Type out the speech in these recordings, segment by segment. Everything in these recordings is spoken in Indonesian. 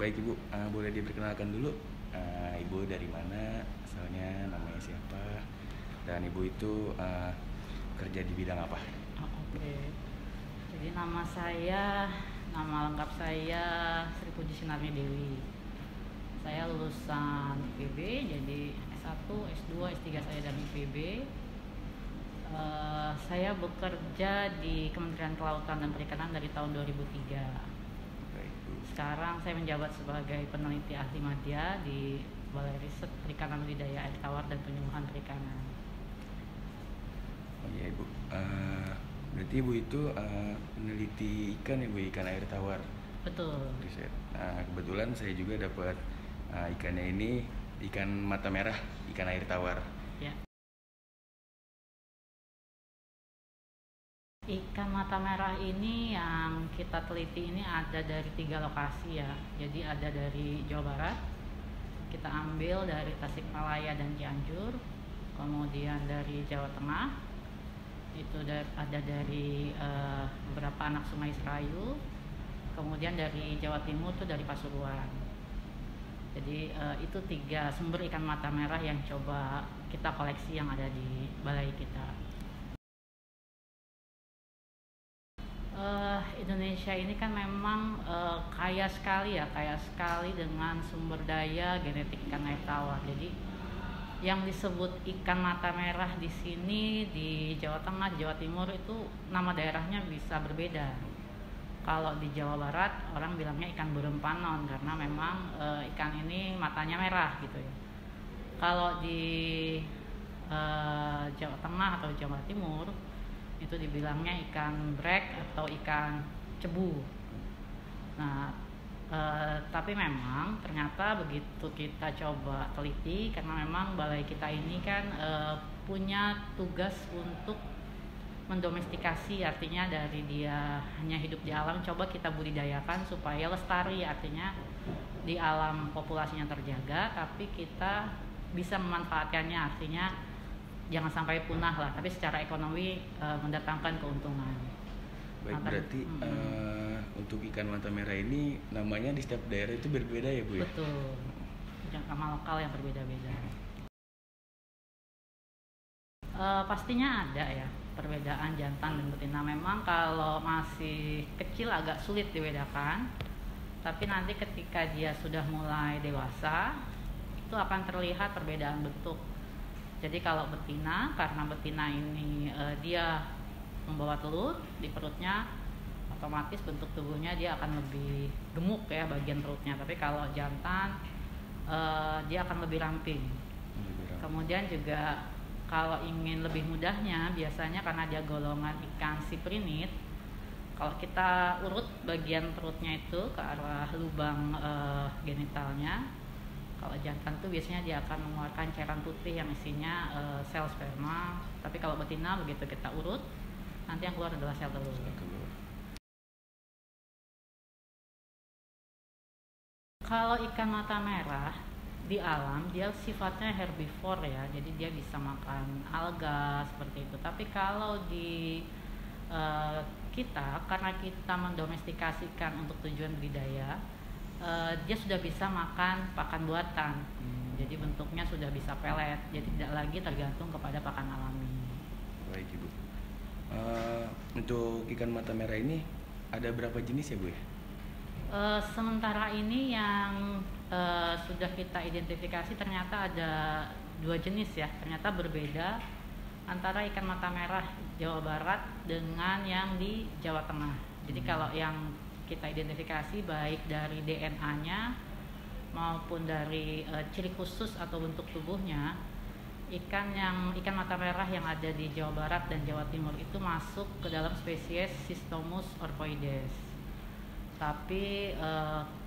Baik Ibu, boleh diperkenalkan dulu Ibu dari mana, asalnya, namanya siapa, dan Ibu itu kerja di bidang apa? Oke. Jadi nama lengkap saya Sri Puji Sinarmi Dewi. Saya lulusan IPB, jadi S1, S2, S3 saya dari IPB. Saya bekerja di Kementerian Kelautan dan Perikanan dari tahun 2003. Baik Bu. Sekarang saya menjabat sebagai peneliti ahli media di Balai Riset Perikanan Budidaya Air Tawar dan Penyuluhan Perikanan. Oh iya Ibu, berarti Ibu itu peneliti ikan ya Bu, ikan air tawar. Betul. Riset. Kebetulan saya juga dapat ikannya ini ikan mata merah, ikan air tawar. Ya. Ikan mata merah ini yang kita teliti ini ada dari 3 lokasi ya. Jadi ada dari Jawa Barat, kita ambil dari Tasikmalaya dan Cianjur, kemudian dari Jawa Tengah, itu ada dari beberapa anak Sungai Serayu, kemudian dari Jawa Timur itu dari Pasuruan. Jadi itu 3 sumber ikan mata merah yang coba kita koleksi yang ada di balai kita. Indonesia ini kan memang kaya sekali dengan sumber daya genetik ikan air tawar. Jadi yang disebut ikan mata merah di sini di Jawa Tengah, Jawa Timur itu nama daerahnya bisa berbeda. Kalau di Jawa Barat orang bilangnya ikan burung panon karena memang ikan ini matanya merah gitu ya. Kalau di Jawa Tengah atau Jawa Timur itu dibilangnya ikan brek atau ikan cebu. Nah, tapi memang ternyata begitu kita coba teliti, karena memang balai kita ini kan punya tugas untuk mendomestikasi, artinya dari dia hanya hidup di alam, coba kita budidayakan supaya lestari, artinya di alam populasinya terjaga, tapi kita bisa memanfaatkannya, artinya jangan sampai punah lah, tapi secara ekonomi mendatangkan keuntungan. Baik, berarti untuk ikan mata merah ini namanya di setiap daerah itu berbeda ya Bu ya? Betul, nama lokal yang berbeda-beda. Pastinya ada ya perbedaan jantan dan betina. Memang kalau masih kecil agak sulit dibedakan, tapi nanti ketika dia sudah mulai dewasa itu akan terlihat perbedaan bentuk. Jadi kalau betina, karena betina ini dia membawa telur di perutnya, otomatis bentuk tubuhnya dia akan lebih gemuk ya bagian perutnya. Tapi kalau jantan dia akan lebih ramping. Kemudian juga kalau ingin lebih mudahnya, biasanya karena dia golongan ikan siprinid, kalau kita urut bagian perutnya itu ke arah lubang genitalnya, kalau jantan tuh biasanya dia akan mengeluarkan cairan putih yang isinya sel sperma. Tapi kalau betina begitu kita urut, nanti yang keluar adalah sel telur. Kalau ikan mata merah di alam dia sifatnya herbivore ya, jadi dia bisa makan alga seperti itu. Tapi kalau di kita, karena kita mendomestikasikan untuk tujuan budidaya, dia sudah bisa makan pakan buatan. Jadi bentuknya sudah bisa pelet, jadi tidak lagi tergantung kepada pakan alami. Baik Ibu, untuk ikan mata merah ini ada berapa jenis ya Bu ya? Sementara ini yang sudah kita identifikasi ternyata ada 2 jenis ya, ternyata berbeda antara ikan mata merah Jawa Barat dengan yang di Jawa Tengah. Jadi kalau yang kita identifikasi baik dari DNA-nya maupun dari ciri khusus atau bentuk tubuhnya, ikan mata merah yang ada di Jawa Barat dan Jawa Timur itu masuk ke dalam spesies Cystomus orpoides. Tapi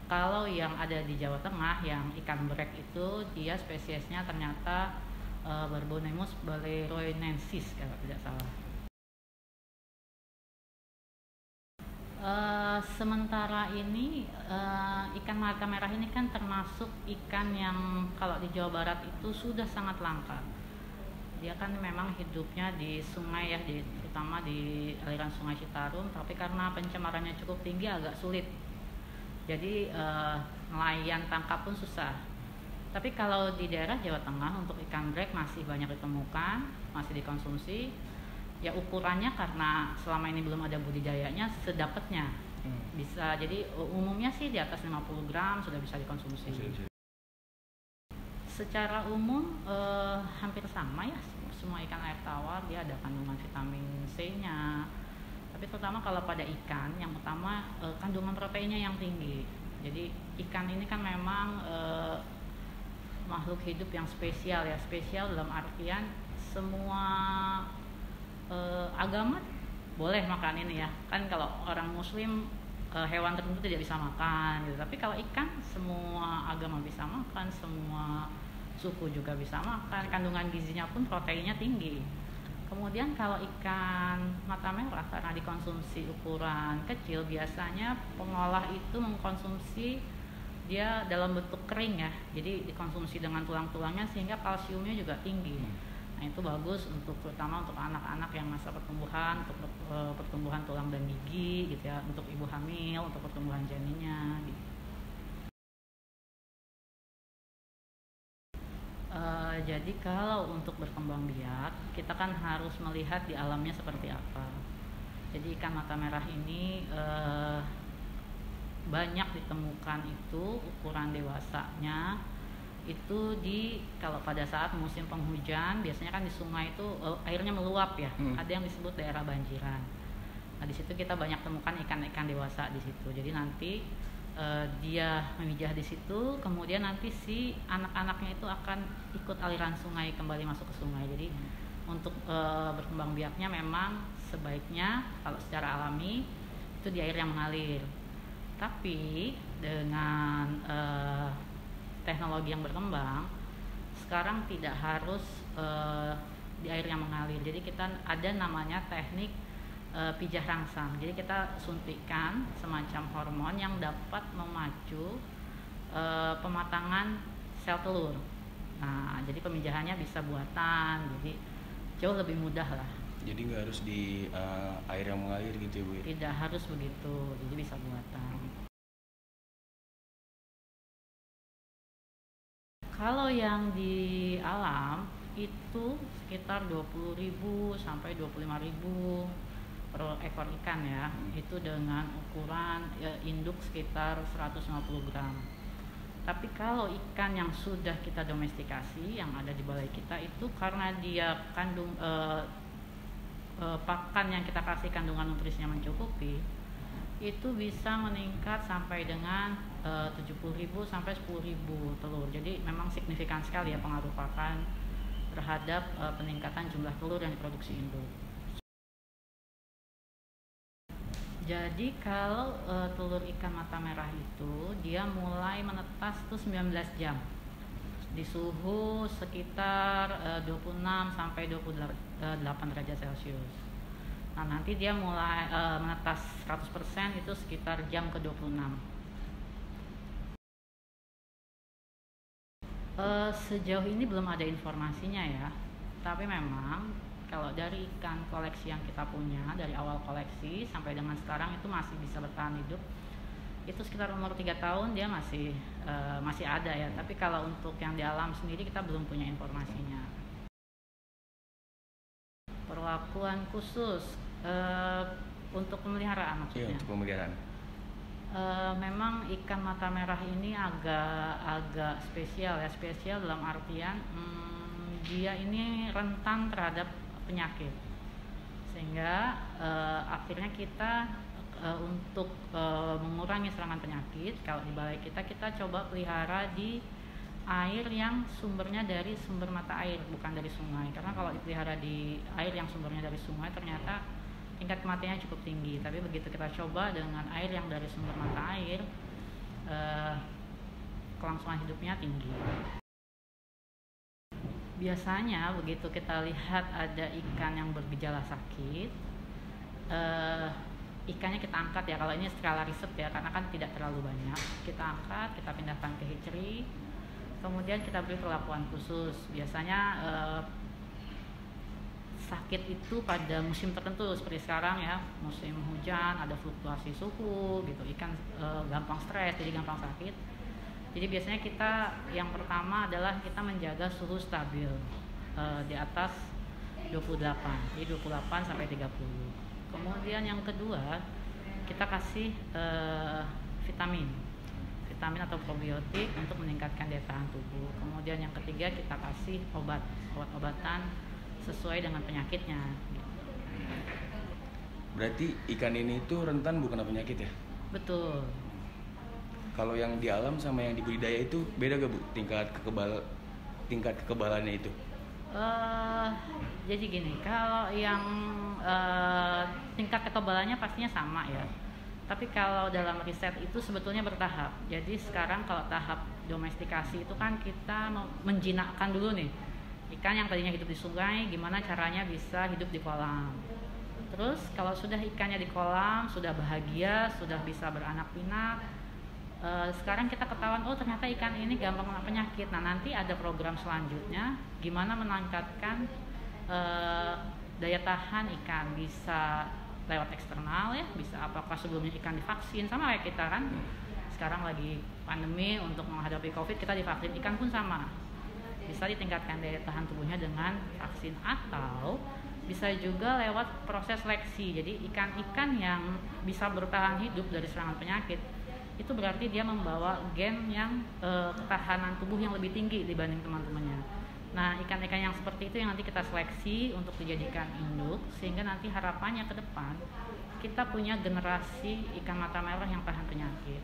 kalau yang ada di Jawa Tengah yang ikan brek itu dia spesiesnya ternyata Barbonemus baleroinensis kalau tidak salah. Sementara ini ikan mata merah ini kan termasuk ikan yang kalau di Jawa Barat itu sudah sangat langka. Dia kan memang hidupnya di sungai ya, terutama di aliran Sungai Citarum, tapi karena pencemarannya cukup tinggi agak sulit Jadi nelayan tangkap pun susah. Tapi kalau di daerah Jawa Tengah untuk ikan brek masih banyak ditemukan, masih dikonsumsi. Ya ukurannya karena selama ini belum ada budidayanya, sedapatnya bisa. Jadi umumnya sih di atas 50 gram sudah bisa dikonsumsi. Secara umum hampir sama ya, semua ikan air tawar dia ada kandungan vitamin C-nya. Tapi terutama kalau pada ikan, yang utama kandungan proteinnya yang tinggi. Jadi ikan ini kan memang makhluk hidup yang spesial ya, spesial dalam artian semua agama boleh makan ini ya. Kan kalau orang muslim hewan tertentu tidak bisa makan gitu. Tapi kalau ikan semua agama bisa makan, semua suku juga bisa makan. Kandungan gizinya pun proteinnya tinggi. Kemudian kalau ikan mata merah karena dikonsumsi ukuran kecil, biasanya pengolah itu mengkonsumsi dia dalam bentuk kering ya, jadi dikonsumsi dengan tulang-tulangnya sehingga kalsiumnya juga tinggi. Nah itu bagus untuk terutama untuk anak-anak yang masa pertumbuhan, untuk pertumbuhan tulang dan gigi gitu ya, untuk ibu hamil, untuk pertumbuhan janinnya gitu. Jadi kalau untuk berkembang biak kita kan harus melihat di alamnya seperti apa. Jadi ikan mata merah ini banyak ditemukan itu ukuran dewasanya itu kalau pada saat musim penghujan, biasanya kan di sungai itu airnya meluap ya, ada yang disebut daerah banjiran. Nah di situ kita banyak temukan ikan-ikan dewasa di situ. Jadi nanti dia memijah di situ, kemudian nanti si anak-anaknya itu akan ikut aliran sungai kembali masuk ke sungai. Jadi untuk berkembang biaknya memang sebaiknya kalau secara alami itu di air yang mengalir. Tapi dengan teknologi yang berkembang, sekarang tidak harus di air yang mengalir. Jadi kita ada namanya teknik pijah rangsang. Jadi kita suntikan semacam hormon yang dapat memacu pematangan sel telur. Nah, jadi pemijahannya bisa buatan, jadi jauh lebih mudah lah. Jadi nggak harus di air yang mengalir gitu ya Bu? Tidak harus begitu, jadi bisa buatan. Kalau yang di alam itu sekitar 20.000 sampai 25.000 per ekor ikan ya. Itu dengan ukuran induk sekitar 150 gram. Tapi kalau ikan yang sudah kita domestikasi, yang ada di balai kita itu karena dia kandung pakan yang kita kasih kandungan nutrisinya mencukupi, itu bisa meningkat sampai dengan 70.000 sampai 10.000 telur. Jadi memang signifikan sekali ya pengaruh pakan terhadap peningkatan jumlah telur yang diproduksi induk. Jadi kalau telur ikan mata merah itu dia mulai menetas tuh 19 jam di suhu sekitar 26 sampai 28 derajat Celcius. Nah nanti dia mulai menetas 100% itu sekitar jam ke-26. Sejauh ini belum ada informasinya ya, tapi memang kalau dari ikan koleksi yang kita punya dari awal koleksi sampai dengan sekarang itu masih bisa bertahan hidup, itu sekitar umur 3 tahun dia masih ada ya. Tapi kalau untuk yang di alam sendiri kita belum punya informasinya. Perlakuan khusus untuk pemeliharaan maksudnya? Iya, untuk pemeliharaan. Memang ikan mata merah ini agak spesial ya, spesial dalam artian dia ini rentan terhadap penyakit, sehingga akhirnya kita untuk mengurangi serangan penyakit, kalau di balai kita coba pelihara di air yang sumbernya dari sumber mata air, bukan dari sungai. Karena kalau dipelihara di air yang sumbernya dari sungai ternyata tingkat kematiannya cukup tinggi. Tapi begitu kita coba dengan air yang dari sumber mata air, kelangsungan hidupnya tinggi. Biasanya begitu kita lihat ada ikan yang bergejala sakit, ikannya kita angkat ya, kalau ini skala riset ya, karena kan tidak terlalu banyak. Kita angkat, kita pindahkan ke hatchery, kemudian kita beri perlakuan khusus. Biasanya sakit itu pada musim tertentu seperti sekarang ya, musim hujan ada fluktuasi suhu gitu, ikan gampang stres jadi gampang sakit. Jadi biasanya kita yang pertama adalah kita menjaga suhu stabil di atas 28, jadi 28 sampai 30. Kemudian yang kedua kita kasih vitamin atau probiotik untuk meningkatkan daya tahan tubuh. Kemudian yang ketiga kita kasih obat-obatan sesuai dengan penyakitnya. Berarti ikan ini tuh rentan bukan penyakit ya? Betul. Kalau yang di alam sama yang di budidaya itu beda gak Bu? Tingkat kekebalannya itu? Jadi gini, kalau yang tingkat kekebalannya pastinya sama ya. Tapi kalau dalam riset itu sebetulnya bertahap. Jadi sekarang kalau tahap domestikasi itu kan kita menjinakkan dulu nih ikan yang tadinya hidup di sungai, gimana caranya bisa hidup di kolam. Terus kalau sudah ikannya di kolam, sudah bahagia, sudah bisa beranak pinak, sekarang kita ketahuan, oh ternyata ikan ini gampang kena penyakit. Nah nanti ada program selanjutnya, gimana meningkatkan daya tahan ikan, bisa lewat eksternal ya, bisa apakah sebelumnya ikan divaksin, sama kayak kita kan sekarang lagi pandemi, untuk menghadapi COVID kita divaksin, ikan pun sama, bisa ditingkatkan daya tahan tubuhnya dengan vaksin, atau bisa juga lewat proses seleksi. Jadi ikan-ikan yang bisa bertahan hidup dari serangan penyakit itu berarti dia membawa gen yang ketahanan tubuh yang lebih tinggi dibanding teman-temannya. Nah, ikan-ikan yang seperti itu yang nanti kita seleksi untuk dijadikan induk, sehingga nanti harapannya ke depan kita punya generasi ikan mata merah yang tahan penyakit.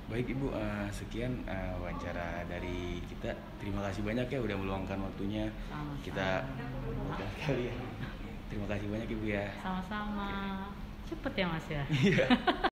Baik Ibu, sekian wawancara dari kita. Terima kasih banyak ya udah meluangkan waktunya. Sama-sama. Kita udah kali ya. Terima kasih banyak Ibu ya. Sama-sama. Cepet ya Mas ya. Iya.